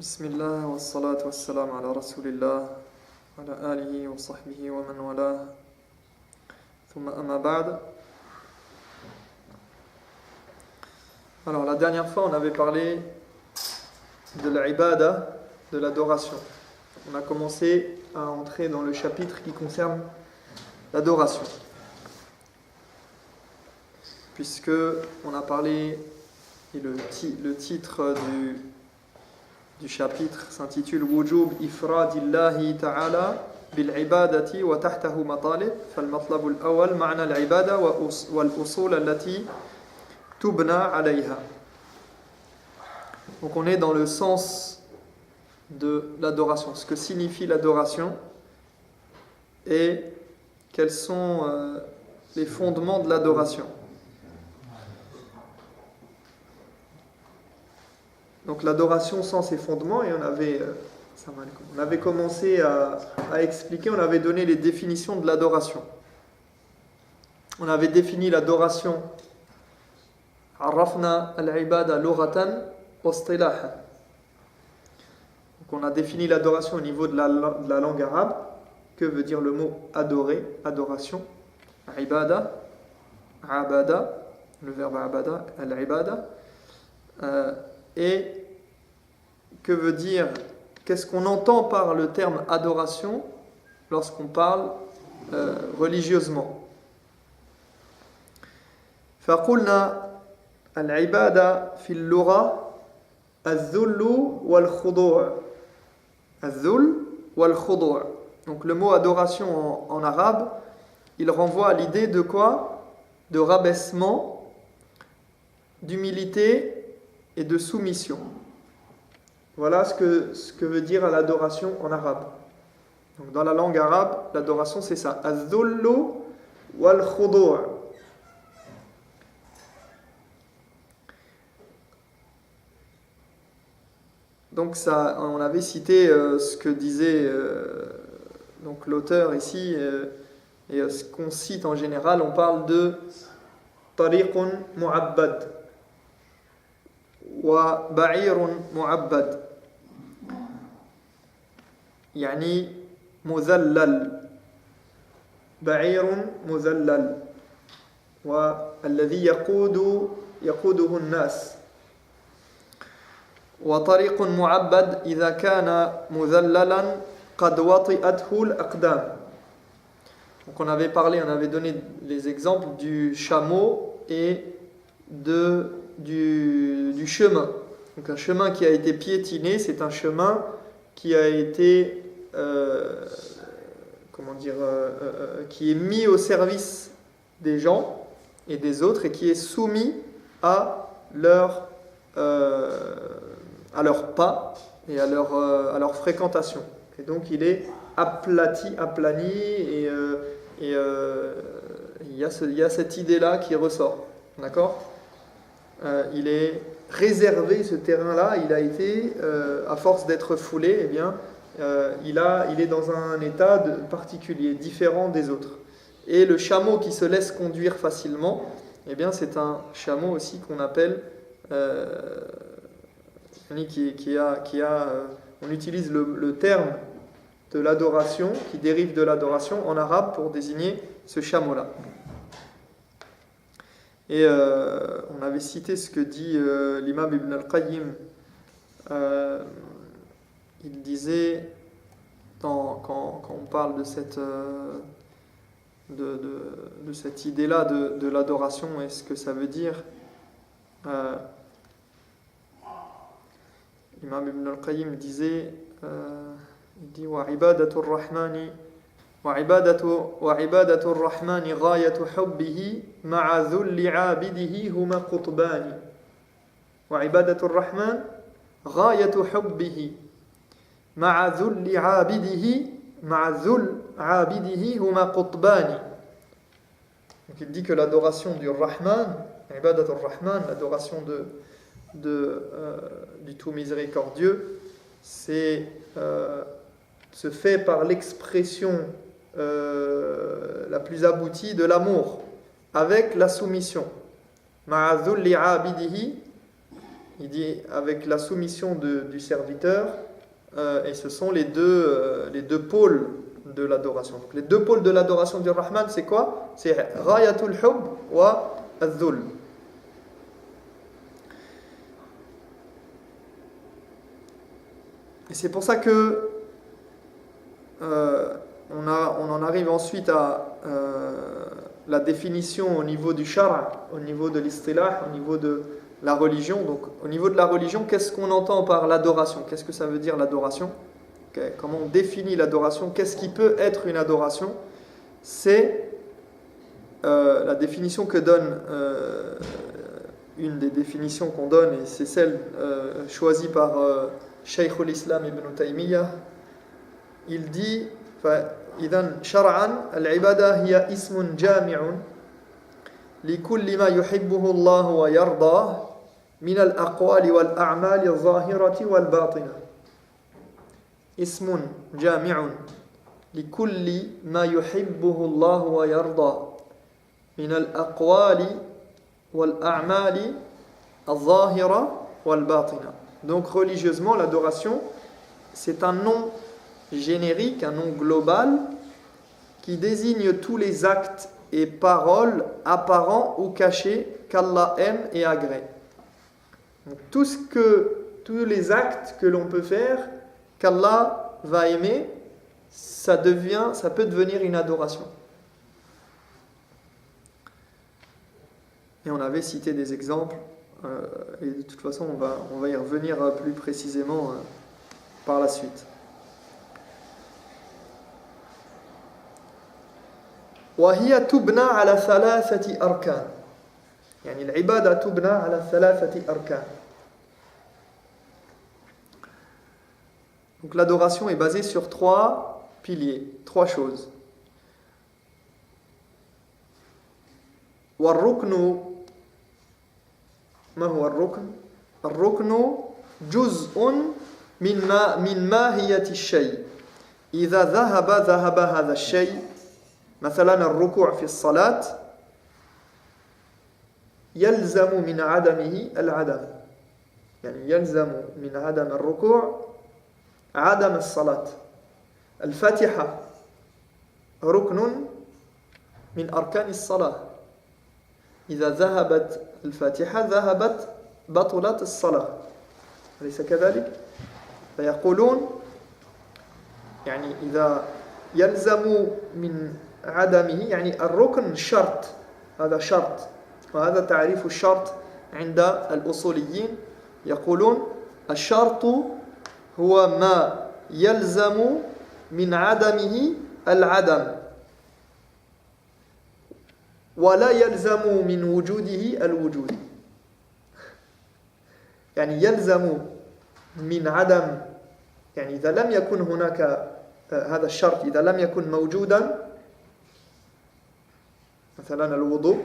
بسم الله والصلاة والسلام على رسول الله وعلى آله وصحبه ومن والاه ثم أما بعد. Alors la dernière fois on avait parlé de l'ibada, de l'adoration. On a commencé à entrer dans le chapitre qui concerne l'adoration. Puisque on a parlé, et le titre du chapitre s'intitule Wujub ifradillahi ta'ala bil ibadati wa tahtahu matalib fal matlab al awwal ma'na al ibada wal usul allati tubna alayha. Donc on est dans le sens de l'adoration, ce que signifie l'adoration et quels sont les fondements de l'adoration. Donc l'adoration sans ses fondements, et on avait commencé à expliquer, on avait donné les définitions de l'adoration. On avait défini l'adoration عرفنا العبادة لغة واصطلاحا. Donc on a défini l'adoration au niveau de la langue arabe. Que veut dire le mot adorer, adoration? Ibada, abada, le verbe abada, al-ibada. Et que veut dire, qu'est-ce qu'on entend par le terme adoration lorsqu'on parle religieusement? فقلنا العبادة في اللغة الذل والخضوع. الذل والخضوع. Donc le mot adoration en arabe, il renvoie à l'idée de quoi? De rabaissement, d'humilité et de soumission. Voilà ce que veut dire l'adoration en arabe. Donc dans la langue arabe, l'adoration c'est ça. Az-zullu wal-khudu'. Donc ça, on avait cité ce que disait donc l'auteur ici, et ce qu'on cite en général, on parle de tariqun mu'abbad wa ba'irun mu'abbad, يعني مذلل, بعير مذلل والذي يقوده الناس. وطريق معبد إذا كان مذللا قد وطئته الأقدام. Donc on avait donné les exemples du chameau et du chemin. Donc un chemin qui a été piétiné, c'est un chemin qui a été qui est mis au service des gens et des autres et qui est soumis à leur pas et à leur fréquentation. Et donc il est aplani et il y a cette idée-là qui ressort. D'accord? Il est réservé, ce terrain-là, il a été, à force d'être foulé, eh bien, il est dans un état particulier, différent des autres. Et le chameau qui se laisse conduire facilement, eh bien, c'est un chameau aussi qu'on appelle on utilise le terme de l'adoration qui dérive de l'adoration en arabe pour désigner ce chameau-là. Et on avait cité ce que dit l'imam Ibn al-Qayyim. Il disait, quand on parle de cette idée-là de l'adoration et ce que ça veut dire, l'imam Ibn al-Qayyim disait وعبادة الرحمن غاية حبه مع ذل عابده هما قطبان. وعبادة الرحمن غاية حبه مع ذل عابده هما قطبان. Donc il dit que l'adoration du Rahman, عبادة الرحمن, l'adoration du tout miséricordieux, se fait par l'expression la plus aboutie de l'amour avec la soumission. مع ذل عابده, Il dit avec la soumission du serviteur, et ce sont les deux pôles de l'adoration. Donc, les deux pôles de l'adoration du Rahman, c'est quoi? C'est Ghayatul Hub wa Al-Dhul. Et c'est pour ça que on en arrive ensuite à la définition au niveau du shara, au niveau de l'istilah, au niveau de la religion. Donc, au niveau de la religion, qu'est-ce qu'on entend par l'adoration? Qu'est-ce que ça veut dire l'adoration? Comment on définit l'adoration? Qu'est-ce qui peut être une adoration? C'est la définition que donne, une des définitions qu'on donne, et c'est celle choisie par Shaykh al-Islam ibn Taymiyyah. Il dit إذن شرعا العبادة هي اسم جامع لكل ما يحبه الله ويرضاه من الأقوال والأعمال الظاهرة والباطنة. اسم جامع لكل ما يحبه الله ويرضاه من الأقوال والأعمال الظاهرة والباطنة. Donc religieusement, l'adoration, c'est un nom générique, un nom global qui désigne tous les actes et paroles apparents ou cachés qu'Allah aime et agrée. Donc, tous les actes que l'on peut faire qu'Allah va aimer, ça peut devenir une adoration. Et on avait cité des exemples, et de toute façon on va y revenir plus précisément par la suite. وهي تبنى على ثلاثة أركان. يعني العبادة تبنى على ثلاثة أركان. Donc l'adoration est basée sur 3 piliers, 3 choses. والركن ما هو الركن؟ الركن جزء من ماهية الشيء. إذا ذهب هذا الشيء. مثلا الركوع في الصلاة يلزم من عدمه العدم. يعني يلزم من عدم الركوع عدم الصلاة. الفاتحة ركن من أركان الصلاة. إذا ذهبت الفاتحة بطلت الصلاة. أليس كذلك؟ فيقولون يعني إذا يلزم من عدمه يعني الركن شرط، هذا شرط، وهذا تعريف الشرط عند الأصوليين. يقولون الشرط هو ما يلزم من عدمه العدم ولا يلزم من وجوده الوجود. يعني يلزم من عدم، يعني إذا لم يكن هناك هذا الشرط، إذا لم يكن موجودا، مثلا الوضوء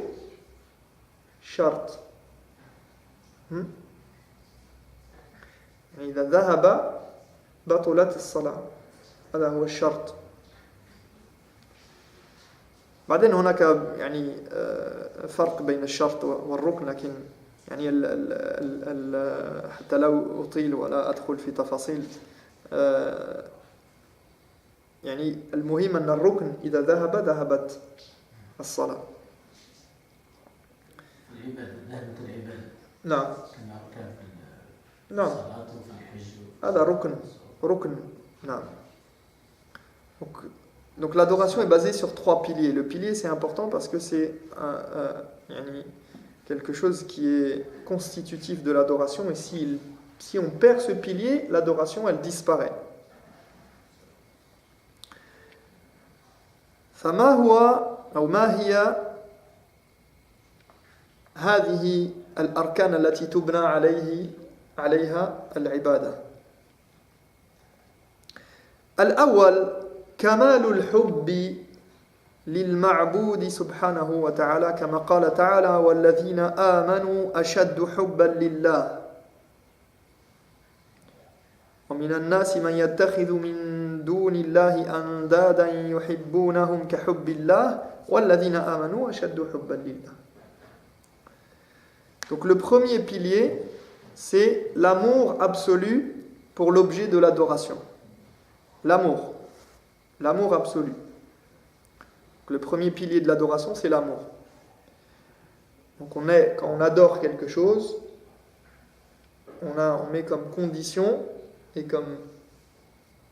شرط، يعني إذا ذهب بطلت الصلاة، هذا هو الشرط. بعدين هناك يعني فرق بين الشرط والركن، لكن يعني حتى لا أطيل ولا أدخل في تفاصيل، يعني المهم أن الركن إذا ذهبت الصلاة. ذهبت العبادة. نعم. كما كان في نعم. الصلاة وفي الحج. هذا ركن. نعم. Donc l'adoration est basée sur 3 piliers. Le pilier, c'est important parce que c'est quelque chose qui est constitutif de l'adoration, et si on perd ce pilier, l'adoration, elle disparaît. فما هو أو ما هي هذه الأركان التي تبنى عليها العبادة؟ الأول كمال الحب للمعبود سبحانه وتعالى، كما قال تعالى والذين آمنوا أشد حبا لله ومن الناس من يتخذ من دون الله أندادا يحبونهم كحب الله والذين آمنوا أشد حبا لله. Donc le premier pilier, c'est l'amour absolu pour l'objet de l'adoration. L'amour absolu. Le premier pilier de l'adoration, c'est l'amour. Donc quand on adore quelque chose, on met comme condition et comme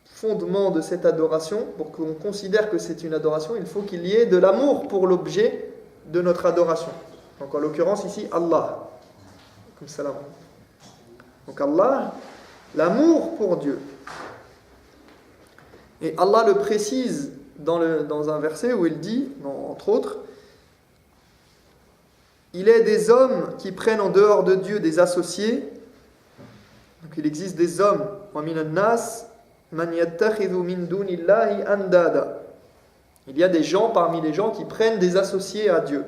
fondement de cette adoration, pour qu'on considère que c'est une adoration, il faut qu'il y ait de l'amour pour l'objet de notre adoration. Donc en l'occurrence ici, Allah. Comme ça, là. Donc Allah, l'amour pour Dieu. Et Allah le précise dans un verset où il dit, entre autres, il est des hommes qui prennent en dehors de Dieu des associés. Donc il existe des hommes, il y a des gens parmi les gens qui prennent des associés à Dieu.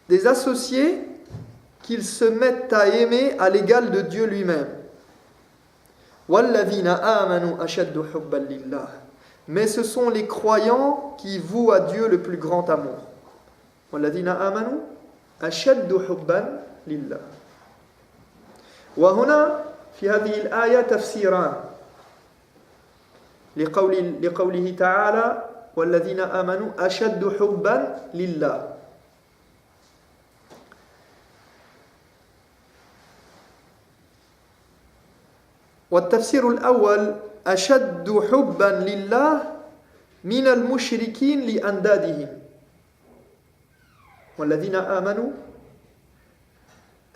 Des associés qu'ils se mettent à aimer à l'égal de Dieu lui-même. Mais ce sont les croyants qui vouent à Dieu le plus grand amour. وهنا في هذه الآية تفسيران لقوله تعالى والذين آمنوا أشد حبا لله. والتفسير الأول أشد حبا لله من المشركين لأندادهم. والذين آمنوا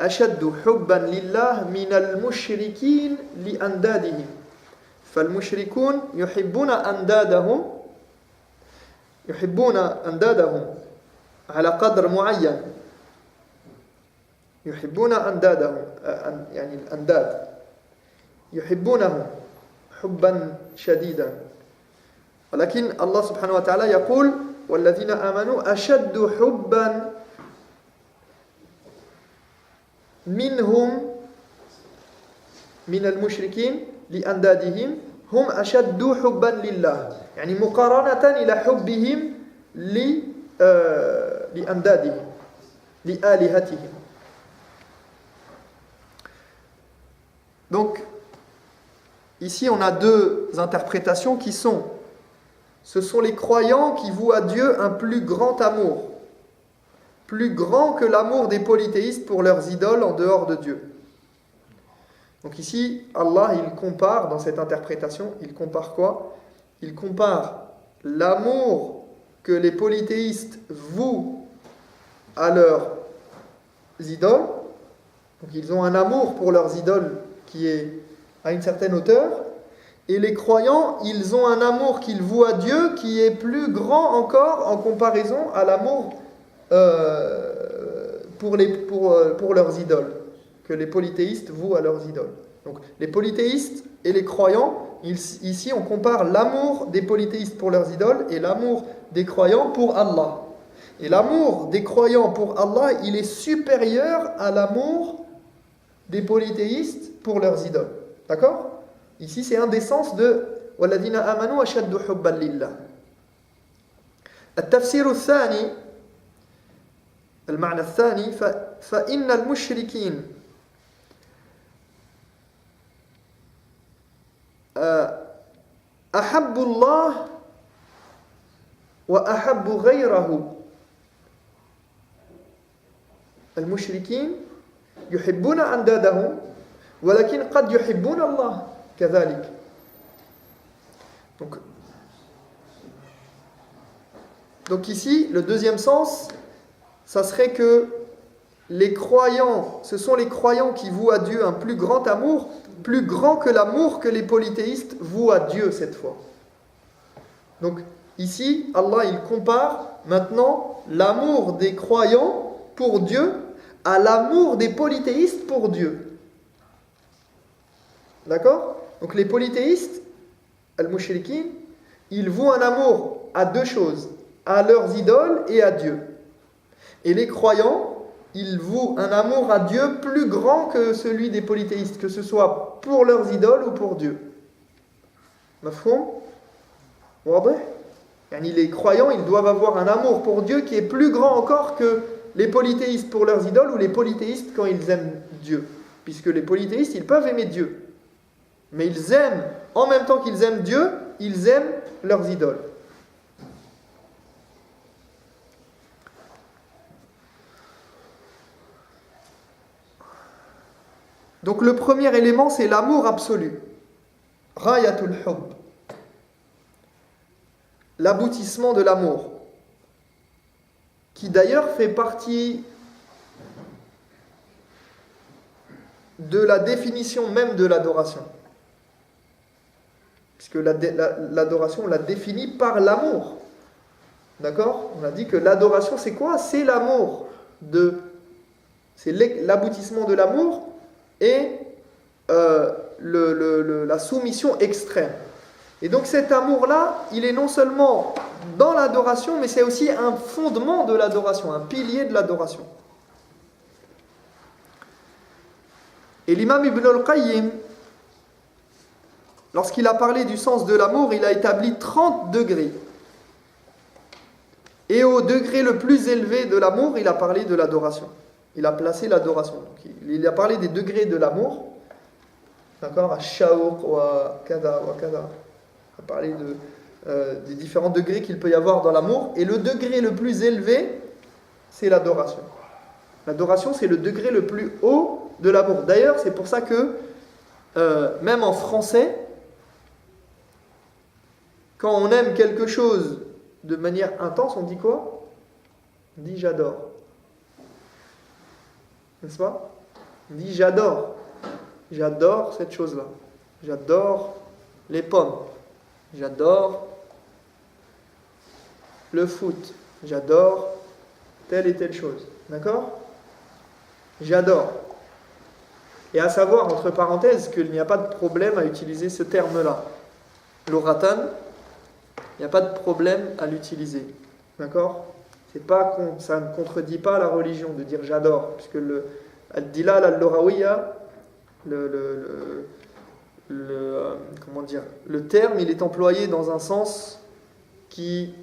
أشد حبا لله من المشركين لأندادهم. فالمشركون يحبون أندادهم على قدر معين. يحبون أندادهم يعني الأنداد يحبونهم حبا شديدا. ولكن الله سبحانه وتعالى يقول والذين آمنوا أشد حبا منهم من المشركين لأندادهم هم أشد حبا لله. يعني مقارنة إلى حبهم لأندادهم لآلهتهم. Donc ici on a deux interprétations qui sont: ce sont les croyants qui vouent à Dieu un plus grand amour, plus grand que l'amour des polythéistes pour leurs idoles en dehors de Dieu. Donc ici, Allah, il compare, dans cette interprétation, il compare quoi? Il compare l'amour que les polythéistes vouent à leurs idoles. Donc ils ont un amour pour leurs idoles qui est à une certaine hauteur. Et les croyants, ils ont un amour qu'ils vouent à Dieu qui est plus grand encore en comparaison à l'amour pour leurs idoles, que les polythéistes vouent à leurs idoles. Donc les polythéistes et les croyants, ici on compare l'amour des polythéistes pour leurs idoles et l'amour des croyants pour Allah. Et l'amour des croyants pour Allah, il est supérieur à l'amour des polythéistes pour leurs idoles. D'accord? Ici, c'est un des sens de وَالَّذِينَ آمَنُوا أَشَدُّ حُبًّا لِلَّهِ. التفسير الثاني المعنى الثاني فإن المشركين أحبوا الله وأحبوا غيره. المشركين يحبون أندادهم ولكن قد يحبون الله كذلك. Donc ici, le deuxième sens, ça serait que les croyants, ce sont les croyants qui vouent à Dieu un plus grand amour, plus grand que l'amour que les polythéistes vouent à Dieu cette fois. Donc ici, Allah, il compare maintenant l'amour des croyants pour Dieu à l'amour des polythéistes pour Dieu. D'accord? Donc les polythéistes, al-mushrikin, ils vouent un amour à deux choses, à leurs idoles et à Dieu. Et les croyants, ils vouent un amour à Dieu plus grand que celui des polythéistes, que ce soit pour leurs idoles ou pour Dieu. Mafhoum? واضح؟ Les croyants, ils doivent avoir un amour pour Dieu qui est plus grand encore que les polythéistes pour leurs idoles ou les polythéistes quand ils aiment Dieu. Puisque les polythéistes, ils peuvent aimer Dieu. Mais ils aiment, en même temps qu'ils aiment Dieu, ils aiment leurs idoles. Donc le premier élément, c'est l'amour absolu. Rayatul hubb. L'aboutissement de l'amour. Qui d'ailleurs fait partie de la définition même de l'adoration. Puisque l'adoration, on la définit par l'amour. D'accord ? On a dit que l'adoration, c'est quoi ? C'est l'amour. C'est l'aboutissement de l'amour et la soumission extrême. Et donc cet amour-là, il est non seulement dans l'adoration, mais c'est aussi un fondement de l'adoration, un pilier de l'adoration. Et l'imam Ibn al-Qayyim, lorsqu'il a parlé du sens de l'amour, il a établi 30 degrés. Et au degré le plus élevé de l'amour, il a parlé de l'adoration. Il a placé l'adoration. Donc, il a parlé des degrés de l'amour. D'accord ? Ash-shawq wa kada wa kada. Il a parlé des différents degrés qu'il peut y avoir dans l'amour. Et le degré le plus élevé, c'est l'adoration. L'adoration, c'est le degré le plus haut de l'amour. D'ailleurs, c'est pour ça que, même en français, quand on aime quelque chose de manière intense, on dit quoi ? On dit j'adore. N'est-ce pas ? On dit j'adore. J'adore cette chose-là. J'adore les pommes. J'adore le foot. J'adore telle et telle chose. D'accord ? J'adore. Et à savoir, entre parenthèses, qu'il n'y a pas de problème à utiliser ce terme-là. L'oratan, il n'y a pas de problème à l'utiliser. D'accord ? Ça ne contredit pas la religion de dire j'adore, puisque al-dilal al-lughawiyya, le terme, il est employé dans un sens qui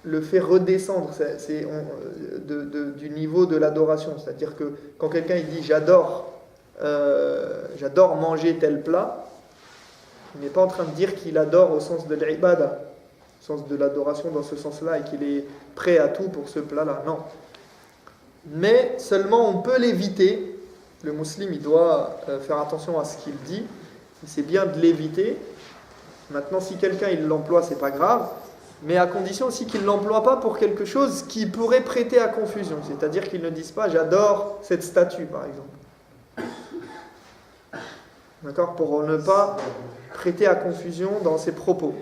le fait redescendre du niveau de l'adoration. C'est-à-dire que quand quelqu'un il dit j'adore manger tel plat, il n'est pas en train de dire qu'il adore au sens de l'ibada, au sens de l'adoration dans ce sens-là, et qu'il est prêt à tout pour ce plat-là. Non. Mais seulement on peut l'éviter. Le musulman, il doit faire attention à ce qu'il dit. C'est bien de l'éviter. Maintenant, si quelqu'un il l'emploie, c'est pas grave. Mais à condition aussi qu'il ne l'emploie pas pour quelque chose qui pourrait prêter à confusion. C'est-à-dire qu'il ne dise pas « j'adore cette statue » par exemple. D'accord ? Pour ne pas prêter à confusion dans ses propos.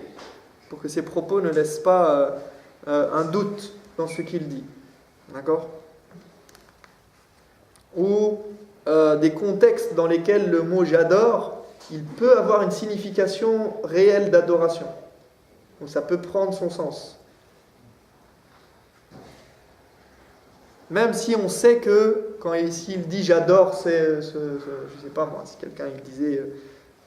Pour que ses propos ne laissent pas un doute dans ce qu'il dit. D'accord ? Ou des contextes dans lesquels le mot « j'adore », il peut avoir une signification réelle d'adoration. Donc ça peut prendre son sens. Même si on sait que, s'il dit j'adore, je ne sais pas moi, si quelqu'un il disait,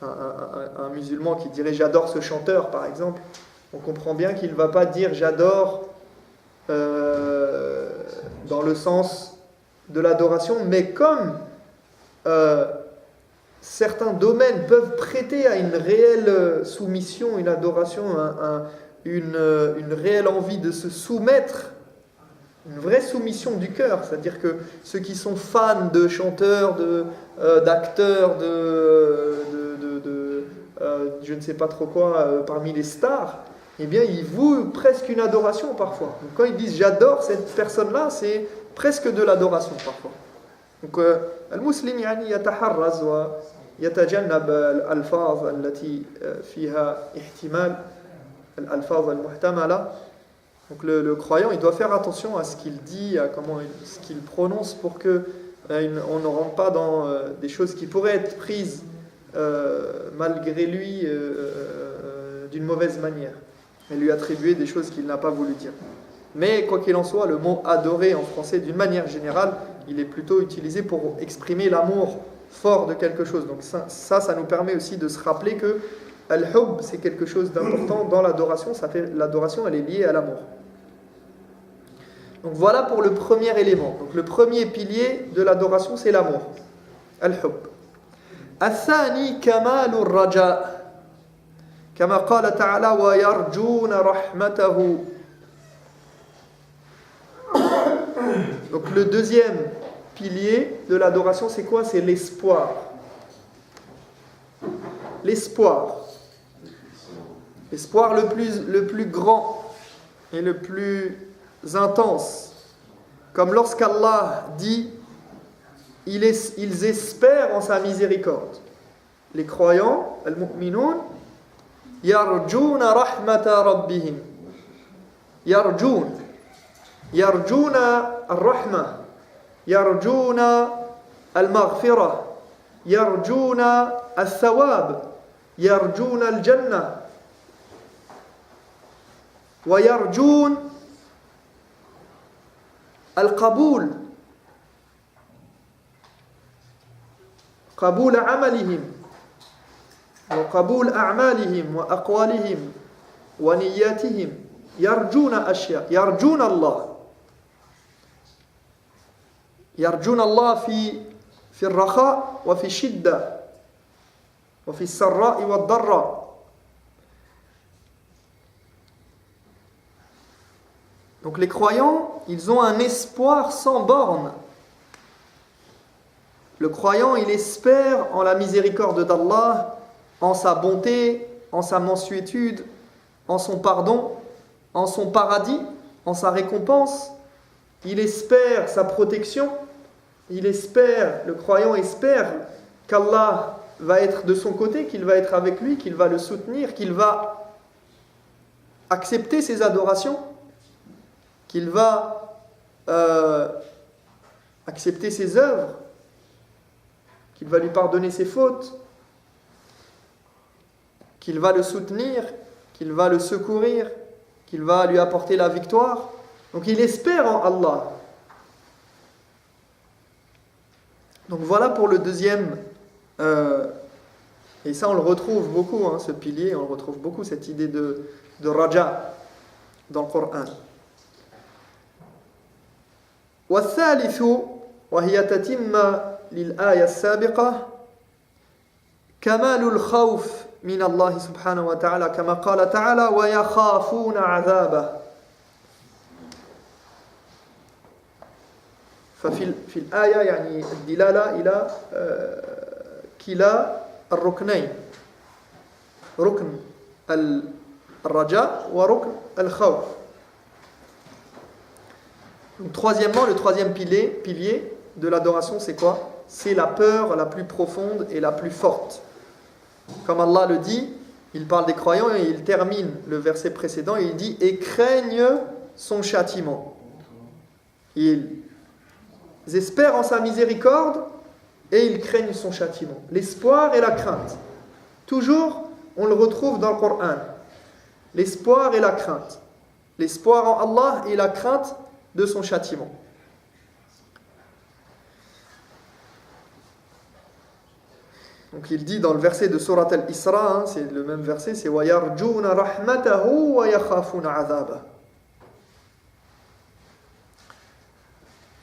un musulman qui dirait j'adore ce chanteur par exemple, on comprend bien qu'il ne va pas dire j'adore dans le sens de l'adoration, mais comme certains domaines peuvent prêter à une réelle soumission, une adoration, une réelle envie de se soumettre, une vraie soumission du cœur. C'est-à-dire que ceux qui sont fans de chanteurs, d'acteurs, je ne sais pas trop quoi, parmi les stars, eh bien ils vouent presque une adoration parfois. Donc quand ils disent j'adore cette personne-là, c'est presque de l'adoration parfois. Donc المسلم يعني يتحرز ويتجنب الألفاظ التي فيها احتمال الألفاظ المحتملة. Donc le croyant, il doit faire attention à ce qu'il dit, à ce qu'il prononce pour que on ne rentre pas dans des choses qui pourraient être prises malgré lui d'une mauvaise manière et lui attribuer des choses qu'il n'a pas voulu dire. Mais quoi qu'il en soit, le mot adorer en français, d'une manière générale, il est plutôt utilisé pour exprimer l'amour fort de quelque chose. Donc ça nous permet aussi de se rappeler que Al-Hubb, c'est quelque chose d'important dans l'adoration. L'adoration, elle est liée à l'amour. Donc voilà pour le premier élément. Donc le premier pilier de l'adoration, c'est l'amour. Al-Hubb. الثاني كمال الرجاء كما قال تعالى ويرجون رحمته. Donc le deuxième pilier de l'adoration, c'est quoi? C'est l'espoir. L'espoir. L'espoir le plus grand et le plus intense. Comme lorsqu'Allah dit, ils espèrent en sa miséricorde. Les croyants, al-mu'minun, yarjuna rahmata rabbihim. Yarjuna al-rahma. Yarjuna al-maghfirah. Yarjuna al-thawab. Yarjuna al-jannah. Wa yarjun al-qaboul. قبول عملهم وقبول أعمالهم وأقوالهم ونياتهم يرجون أشياء يرجون الله في الرخاء وفي الشدة وفي السراء والضراء. Donc les croyants, ils ont un espoir sans borne. Le croyant, il espère en la miséricorde d'Allah, en sa bonté, en sa mansuétude, en son pardon, en son paradis, en sa récompense. Il espère sa protection. Le croyant espère qu'Allah va être de son côté, qu'il va être avec lui, qu'il va le soutenir, qu'il va accepter ses adorations, qu'il va accepter ses œuvres, qu'il va lui pardonner ses fautes, qu'il va le soutenir, qu'il va le secourir, qu'il va lui apporter la victoire. Donc il espère en Allah. Donc voilà pour le deuxième. Et ça on le retrouve beaucoup, ce pilier, on le retrouve beaucoup, cette idée de raja dans le Coran. والثالث وهي تتمة للآية السابقة كمال الخوف من الله سبحانه وتعالى كما قال تعالى ويخافون عذابه. ففي الآية يعني الدلالة إلى كلا الركنين ركن الرجاء وركن الخوف. Donc, troisièmement, le troisième pilier de l'adoration, c'est quoi? C'est la peur la plus profonde et la plus forte. Comme Allah le dit, il parle des croyants et il termine le verset précédent et il dit « Et craignent son châtiment ». Ils espèrent en sa miséricorde et ils craignent son châtiment. L'espoir et la crainte. Toujours, on le retrouve dans le Coran. L'espoir et la crainte. L'espoir en Allah et la crainte de son châtiment. Donc il dit dans le verset de Surat Al-Isra, c'est le même verset, c'est وَيَرْجُونَ رَحْمَتَهُ وَيَخَافُونَ عَذَابَهُ.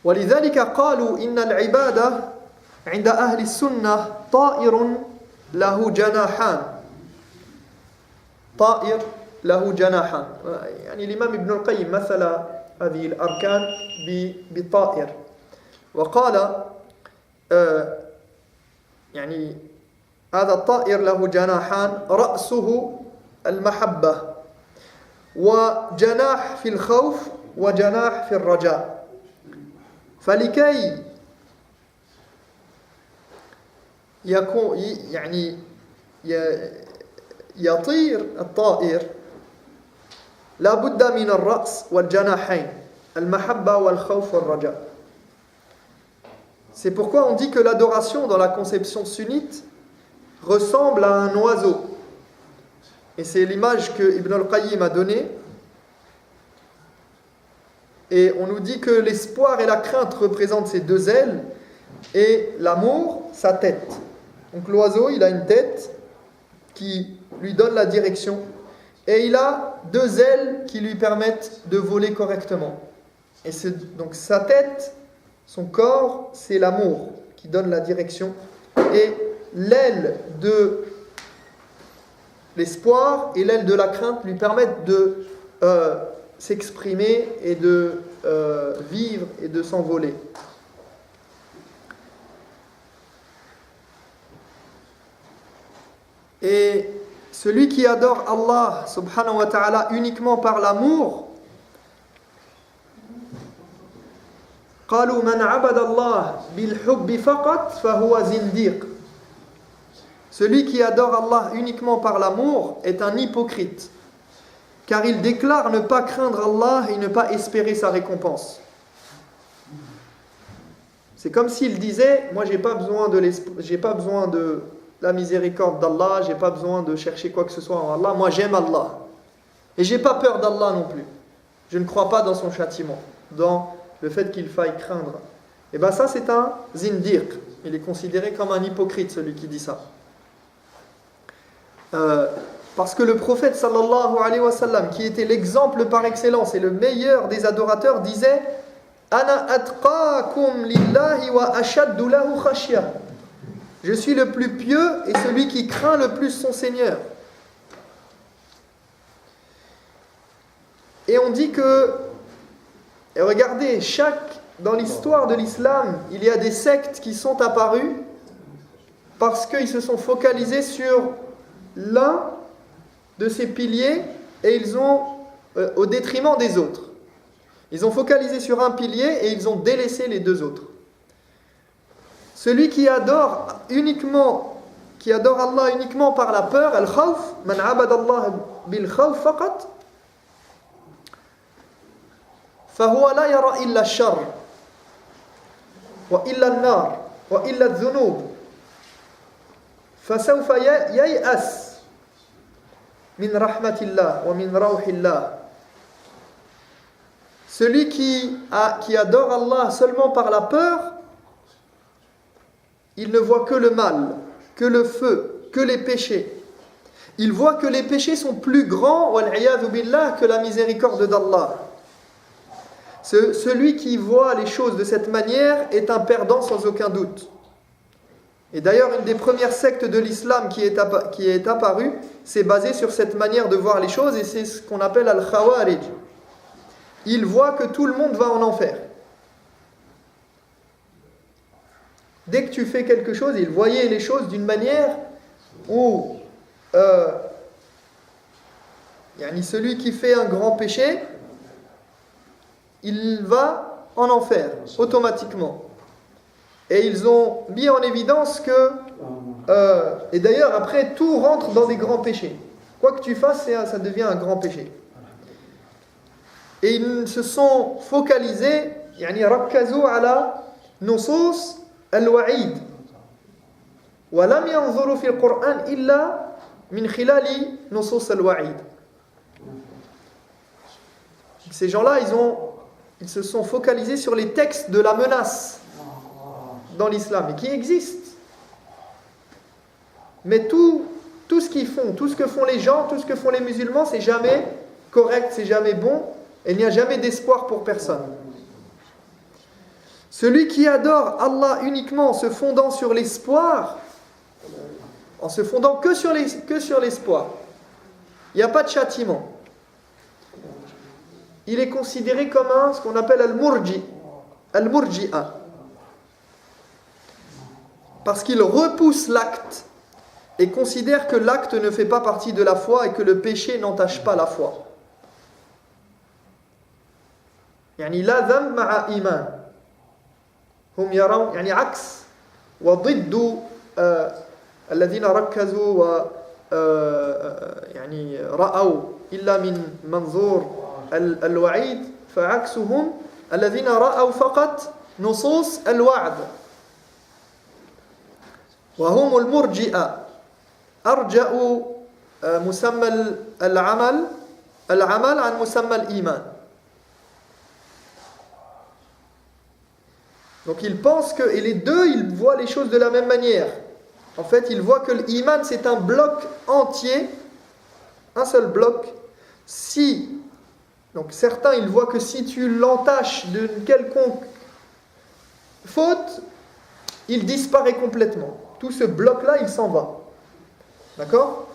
ولذلك قالوا إن العبادة عند أهل السنة طائر له جناحان. طائر له جناحان. يعني الإمام ابن القيم مثل هذه الأركان بطائر وقال يعني هذا الطائر له جناحان رأسه المحبة وجناح في الخوف وجناح في الرجاء فلكي يكون يعني يطير الطائر لا بد من الرأس والجناحين المحبة والخوف والرجاء. C'est pourquoi on dit que l'adoration dans la conception sunnite ressemble à un oiseau. Et c'est l'image que Ibn al-Qayyim a donnée. Et on nous dit que l'espoir et la crainte représentent ses deux ailes et l'amour, sa tête. Donc l'oiseau, il a une tête qui lui donne la direction. Et il a 2 ailes qui lui permettent de voler correctement. Et donc sa tête, son corps, c'est l'amour qui donne la direction. Et l'aile de l'espoir et l'aile de la crainte lui permettent de s'exprimer et de vivre et de s'envoler. Et celui qui adore Allah subhanahu wa ta'ala uniquement par l'amour, قالوا من عبد الله بالحب فقط فهو زنديق. Celui qui adore Allah uniquement par l'amour est un hypocrite, car il déclare ne pas craindre Allah et ne pas espérer sa récompense. C'est comme s'il disait, moi j'ai pas besoin de la miséricorde d'Allah, j'ai pas besoin de chercher quoi que ce soit en Allah, moi j'aime Allah. Et j'ai pas peur d'Allah non plus. Je ne crois pas dans son châtiment, dans le fait qu'il faille craindre. Et bien ça c'est un zindiq. Il est considéré comme un hypocrite, celui qui dit ça. Parce que le prophète sallallahu alayhi wa sallam, qui était l'exemple par excellence et le meilleur des adorateurs, disait Ana atqakum lillahi wa ashaddu lahu khashya. Je suis le plus pieux et celui qui craint le plus son Seigneur. Et on dit que, et regardez, dans l'histoire de l'islam, il y a des sectes qui sont apparues parce qu'ils se sont focalisés sur l'un de ces piliers et ils ont, au détriment des autres. Ils ont focalisé sur un pilier et ils ont délaissé les 2 autres. Celui qui adore Allah uniquement par la peur, al-khawf, man abada Allah bil khawf faqat, fahuwa la yara illa ash-sharr wa illa an-nar wa illa adh-dhunub fasawfa yay'as min rahmatillah wa min rawhillah. Celui qui adore Allah seulement par la peur, il ne voit que le mal, que le feu, que les péchés. Il voit que les péchés sont plus grands, wal-'iyadhu billah, que la miséricorde d'Allah. Celui qui voit les choses de cette manière est un perdant sans aucun doute. Et d'ailleurs, une des premières sectes de l'islam qui est apparue, c'est basé sur cette manière de voir les choses, et c'est ce qu'on appelle al-khawarij. Il voit que tout le monde va en enfer. Dès que tu fais quelque chose, il voyait les choses d'une manière où celui qui fait un grand péché, il va en enfer, automatiquement. Et ils ont mis en évidence que, et d'ailleurs après, tout rentre dans des grands péchés. Quoi que tu fasses, ça devient un grand péché. Et ils se sont focalisés, rakkazu ala nusus al-wa'id. Wa lam yanzuru fi al-Qur'an illa min khilali nusus al-wa'id. Ces gens-là, ils se sont focalisés sur les textes de la menace dans l'islam, et qui existent. Mais tout ce qu'ils font, tout ce que font les gens, tout ce que font les musulmans, c'est jamais correct, c'est jamais bon, et il n'y a jamais d'espoir pour personne. Celui qui adore Allah uniquement en se fondant sur l'espoir, en se fondant que sur l'espoir, il n'y a pas de châtiment. Il est considéré comme ce qu'on appelle al-murji'a. Parce qu'il repousse l'acte et considère que l'acte ne fait pas partie de la foi et que le péché n'entache pas la foi. يعني لا ذنب مع إيمان هم يرون يعني عكس وضد الذين ركزوا و يعني رأوا إلا من منظور الوعيد فعكسهم الذين رأوا فقط نصوص الوعد وهم المرجئة أرجأوا مسمى العمل عن مسمى الإيمان. Donc ils pensent que, et les deux, ils voient les choses de la même manière. En fait, il voit que l'iman, c'est un bloc entier, un seul bloc. Donc certains, ils voient que si tu l'entaches d'une quelconque faute, il disparaît complètement. Tout ce bloc-là, il s'en va. D'accord ?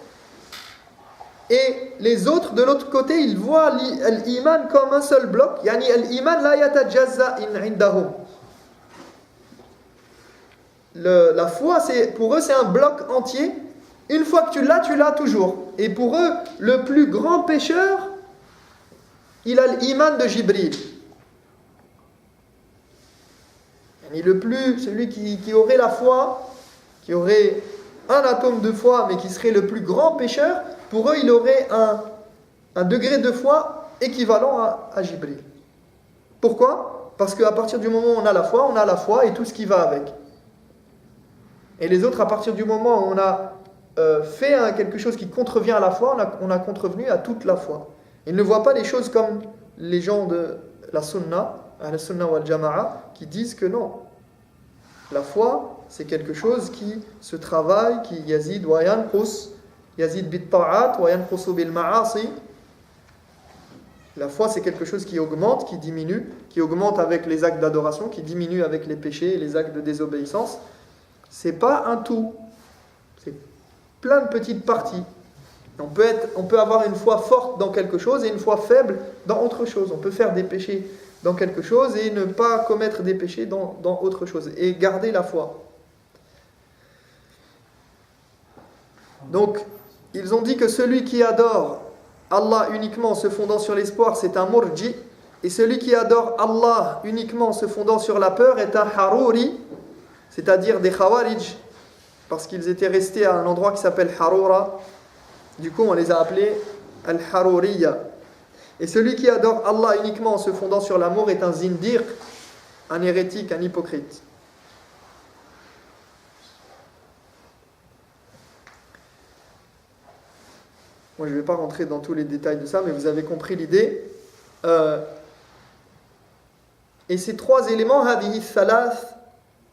Et les autres, de l'autre côté, ils voient l'iman comme un seul bloc. Yani l'iman la yatajazza indahum. La foi, pour eux, c'est un bloc entier. Une fois que tu l'as toujours. Et pour eux, le plus grand pécheur, il a l'iman de Jibril. Celui qui aurait la foi, qui aurait un atome de foi, mais qui serait le plus grand pécheur, pour eux, il aurait un degré de foi équivalent à Jibril. Pourquoi ? Parce qu'à partir du moment où on a la foi et tout ce qui va avec. Et les autres, à partir du moment où on a fait quelque chose qui contrevient à la foi, on a contrevenu à toute la foi. Ils ne voient pas les choses comme les gens de la sunna, la sunna wal jama'a, qui disent que non. La foi, c'est quelque chose qui se travaille, qui yazid wa yanqus, yazid bit ta'at wa yanqusu bil ma'asi. La foi, c'est quelque chose qui augmente, qui diminue, qui augmente avec les actes d'adoration, qui diminue avec les péchés et les actes de désobéissance. C'est pas un tout. C'est plein de petites parties. On peut avoir une foi forte dans quelque chose et une foi faible dans autre chose. On peut faire des péchés dans quelque chose et ne pas commettre des péchés dans autre chose. Et garder la foi. Donc, ils ont dit que celui qui adore Allah uniquement en se fondant sur l'espoir, c'est un murji. Et celui qui adore Allah uniquement en se fondant sur la peur est un haruri, c'est-à-dire des khawarij, parce qu'ils étaient restés à un endroit qui s'appelle Harura. Du coup, on les a appelés Al-Haruriya. Et celui qui adore Allah uniquement en se fondant sur l'amour est un zindiq, un hérétique, un hypocrite. Moi, je ne vais pas rentrer dans tous les détails de ça, mais vous avez compris l'idée. Et ces trois éléments, hadihi thalath,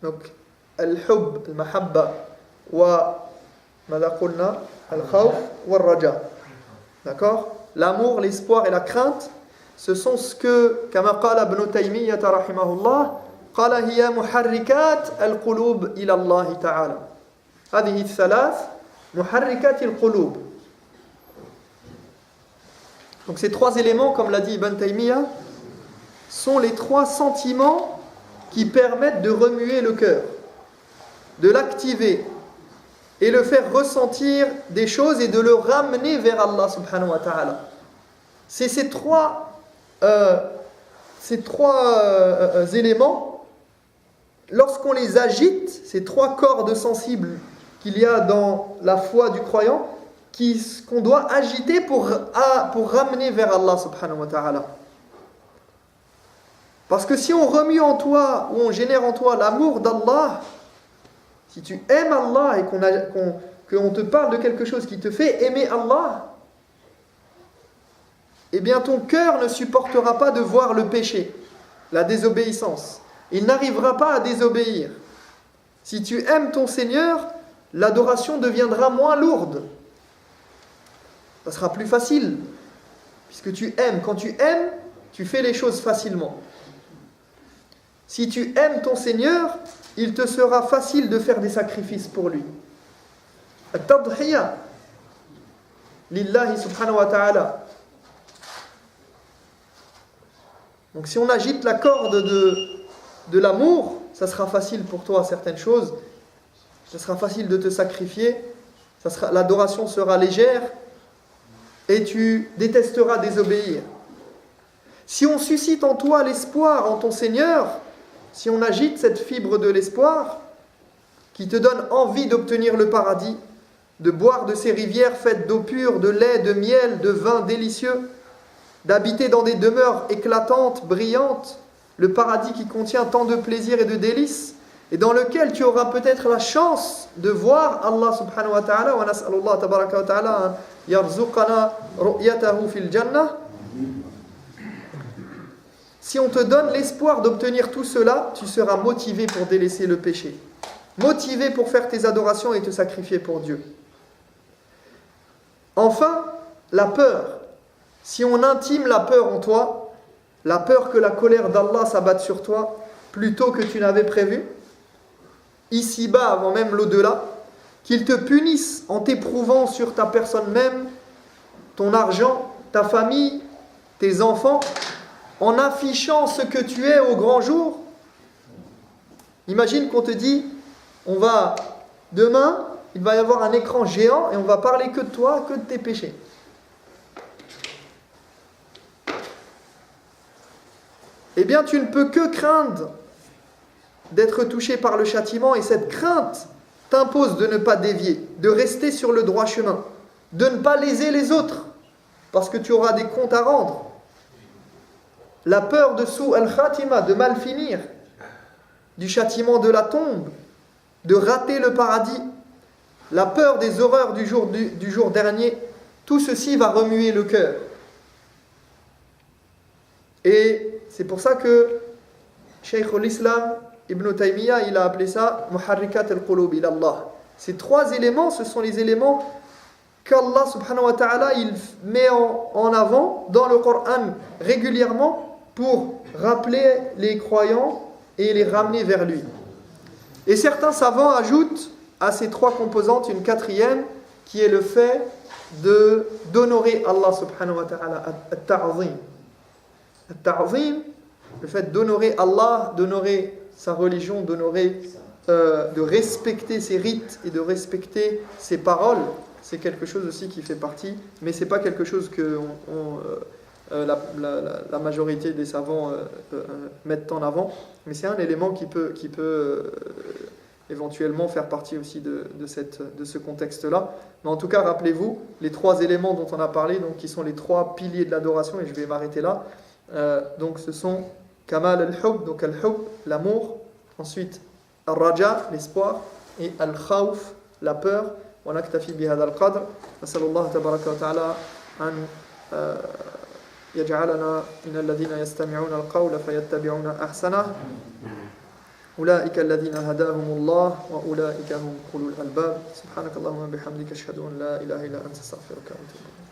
donc al-hub, al-mahabba, wa mada qulna, al-khawf, wa al-raja. D'accord ? L'amour, l'espoir et la crainte, ce sont ce que, kama qala ibn Taymiyyah rahimahullah, qala hiya muharrikat al-qulub ila Allah ta'ala. Hadihi thalath, muharrikat al-qulub. Donc ces trois éléments, comme l'a dit Ibn Taymiyyah, sont les trois sentiments qui permettent de remuer le cœur, de l'activer et le faire ressentir des choses et de le ramener vers Allah subhanahu wa ta'ala. C'est ces trois éléments, lorsqu'on les agite, ces trois cordes sensibles qu'il y a dans la foi du croyant, qu'on doit agiter pour ramener vers Allah subhanahu wa ta'ala. Parce que si on remue en toi, ou on génère en toi l'amour d'Allah, si tu aimes Allah et qu'on te parle de quelque chose qui te fait aimer Allah, eh bien ton cœur ne supportera pas de voir le péché, la désobéissance. Il n'arrivera pas à désobéir. Si tu aimes ton Seigneur, l'adoration deviendra moins lourde. Ça sera plus facile, puisque tu aimes. Quand tu aimes, tu fais les choses facilement. Si tu aimes ton Seigneur, il te sera facile de faire des sacrifices pour lui. At-tadhiya lillahi subhanahu wa ta'ala. Donc si on agite la corde de l'amour, ça sera facile pour toi certaines choses. Ça sera facile de te sacrifier. L'adoration sera légère. Et tu détesteras désobéir. Si on suscite en toi l'espoir en ton Seigneur, si on agite cette fibre de l'espoir, qui te donne envie d'obtenir le paradis, de boire de ces rivières faites d'eau pure, de lait, de miel, de vin délicieux, d'habiter dans des demeures éclatantes, brillantes, le paradis qui contient tant de plaisir et de délices, et dans lequel tu auras peut-être la chance de voir Allah subhanahu wa ta'ala, wa nas'alullah tabaraka wa ta'ala yarzuqana ru'yatahu fil jannah. Si on te donne l'espoir d'obtenir tout cela, tu seras motivé pour délaisser le péché. motivé pour faire tes adorations et te sacrifier pour Dieu. Enfin, la peur. Si on intime la peur en toi, la peur que la colère d'Allah s'abatte sur toi plus tôt que tu n'avais prévu, ici-bas avant même l'au-delà, qu'il te punisse en t'éprouvant sur ta personne même, ton argent, ta famille, tes enfants, en affichant ce que tu es au grand jour. Imagine qu'on te dit, demain, il va y avoir un écran géant et on va parler que de toi, que de tes péchés. Eh bien, tu ne peux que craindre d'être touché par le châtiment, et cette crainte t'impose de ne pas dévier, de rester sur le droit chemin, de ne pas léser les autres, parce que tu auras des comptes à rendre. La peur de sou al-khatima, de mal finir, du châtiment de la tombe, de rater le paradis, la peur des horreurs du jour dernier, tout ceci va remuer le cœur. Et c'est pour ça que Cheikh al-Islam Ibn Taymiyyah, il a appelé ça Muharrikat al-Qulub ila Allah. Ces trois éléments, ce sont les éléments qu'Allah subhanahu wa ta'ala il met en avant dans le Coran régulièrement pour rappeler les croyants et les ramener vers lui. Et certains savants ajoutent à ces trois composantes une quatrième qui est le fait d'honorer Allah subhanahu wa ta'ala, at-ta'zim. At-ta'zim, le fait d'honorer Allah, d'honorer sa religion, de respecter ses rites et de respecter ses paroles, c'est quelque chose aussi qui fait partie, mais ce n'est pas quelque chose que la majorité des savants mettent en avant, mais c'est un élément qui peut éventuellement faire partie aussi de ce contexte-là. Mais en tout cas, rappelez-vous, les trois éléments dont on a parlé, donc, qui sont les trois piliers de l'adoration, et je vais m'arrêter là, donc ce sont Kamal al-Hub, donc al-Hub, l'amour, ensuite al-Raja, l'espoir, et al-Khawf, la peur. ونكتفي بهذا القدر نسأل الله تبارك وتعالى أن يجعلنا من الذين يستمعون القول فيتبعون أحسنه أولئك الذين هداهم الله وأولئك هم أولو الألباب سبحانك اللهم وبحمدك أشهد أن لا إله إلا أنت أستغفرك وأتوب إليك